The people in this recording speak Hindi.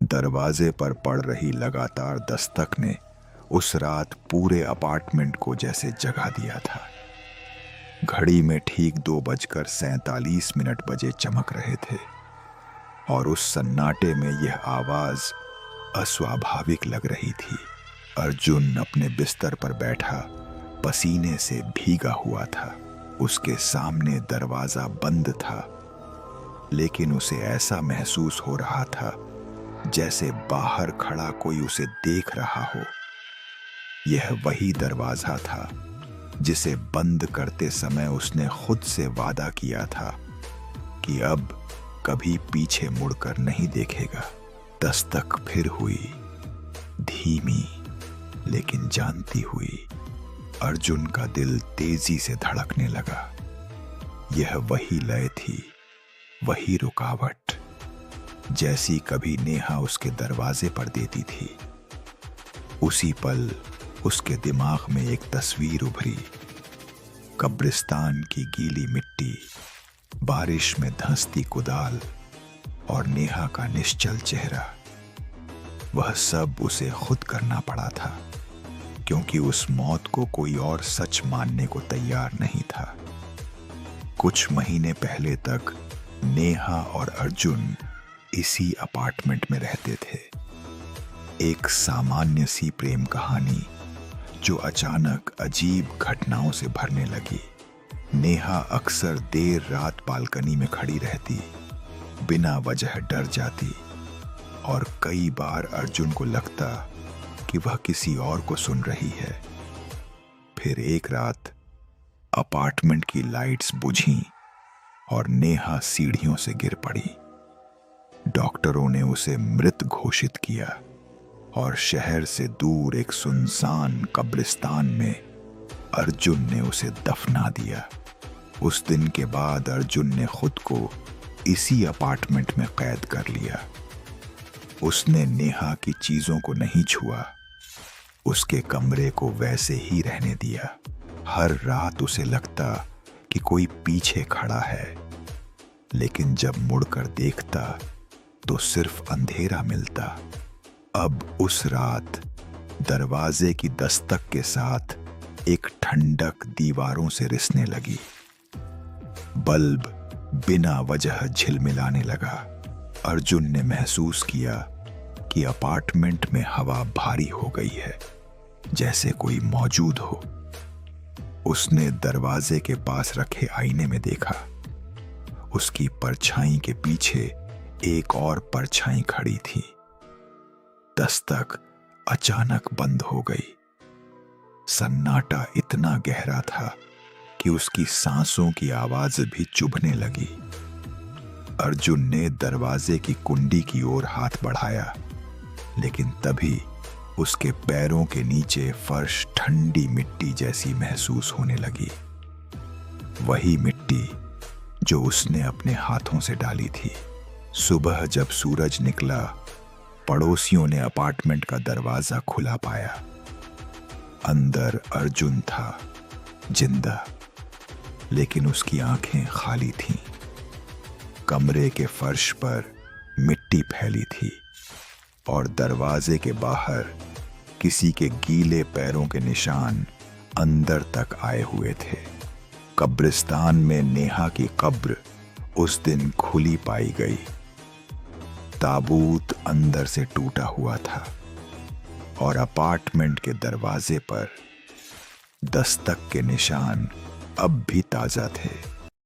दरवाजे पर पड़ रही लगातार दस्तक ने उस रात पूरे अपार्टमेंट को जैसे जगा दिया था। घड़ी में ठीक 2:47 बजे चमक रहे थे और उस सन्नाटे में यह आवाज अस्वाभाविक लग रही थी। अर्जुन अपने बिस्तर पर बैठा पसीने से भीगा हुआ था। उसके सामने दरवाजा बंद था, लेकिन उसे ऐसा महसूस हो रहा था जैसे बाहर खड़ा कोई उसे देख रहा हो। यह वही दरवाजा था जिसे बंद करते समय उसने खुद से वादा किया था कि अब कभी पीछे मुड़कर नहीं देखेगा। दस्तक फिर हुई, धीमी लेकिन जानती हुई। अर्जुन का दिल तेजी से धड़कने लगा। यह वही लय थी, वही रुकावट जैसी कभी नेहा उसके दरवाजे पर देती थी। उसी पल उसके दिमाग में एक तस्वीर उभरी। कब्रिस्तान की गीली मिट्टी, बारिश में धंसती कुदाल और नेहा का निश्चल चेहरा। वह सब उसे खुद करना पड़ा था, क्योंकि उस मौत को कोई और सच मानने को तैयार नहीं था। कुछ महीने पहले तक नेहा और अर्जुन इसी अपार्टमेंट में रहते थे। एक सामान्य सी प्रेम कहानी जो अचानक अजीब घटनाओं से भरने लगी। नेहा अक्सर देर रात बालकनी में खड़ी रहती, बिना वजह डर जाती, और कई बार अर्जुन को लगता कि वह किसी और को सुन रही है। फिर एक रात अपार्टमेंट की लाइट्स बुझीं और नेहा सीढ़ियों से गिर पड़ी। डॉक्टरों ने उसे मृत घोषित किया और शहर से दूर एक सुनसान कब्रिस्तान में अर्जुन ने उसे दफना दिया। उस दिन के बाद अर्जुन ने खुद को इसी अपार्टमेंट में कैद कर लिया। उसने नेहा की चीजों को नहीं छुआ, उसके कमरे को वैसे ही रहने दिया। हर रात उसे लगता कि कोई पीछे खड़ा है, लेकिन जब मुड़कर देखता तो सिर्फ अंधेरा मिलता। अब उस रात दरवाजे की दस्तक के साथ एक ठंडक दीवारों से रिसने लगी। बल्ब बिना वजह झिलमिलाने लगा। अर्जुन ने महसूस किया कि अपार्टमेंट में हवा भारी हो गई है, जैसे कोई मौजूद हो। उसने दरवाजे के पास रखे आईने में देखा। उसकी परछाई के पीछे एक और परछाई खड़ी थी। दस्तक अचानक बंद हो गई। सन्नाटा इतना गहरा था कि उसकी सांसों की आवाज भी चुभने लगी। अर्जुन ने दरवाजे की कुंडी की ओर हाथ बढ़ाया, लेकिन तभी उसके पैरों के नीचे फर्श ठंडी मिट्टी जैसी महसूस होने लगी। वही मिट्टी जो उसने अपने हाथों से डाली थी। सुबह जब सूरज निकला, पड़ोसियों ने अपार्टमेंट का दरवाजा खुला पाया। अंदर अर्जुन था, जिंदा, लेकिन उसकी आंखें खाली थीं। कमरे के फर्श पर मिट्टी फैली थी और दरवाजे के बाहर किसी के गीले पैरों के निशान अंदर तक आए हुए थे। कब्रिस्तान में नेहा की कब्र उस दिन खुली पाई गई। ताबूत अंदर से टूटा हुआ था और अपार्टमेंट के दरवाजे पर दस्तक के निशान अब भी ताजा थे।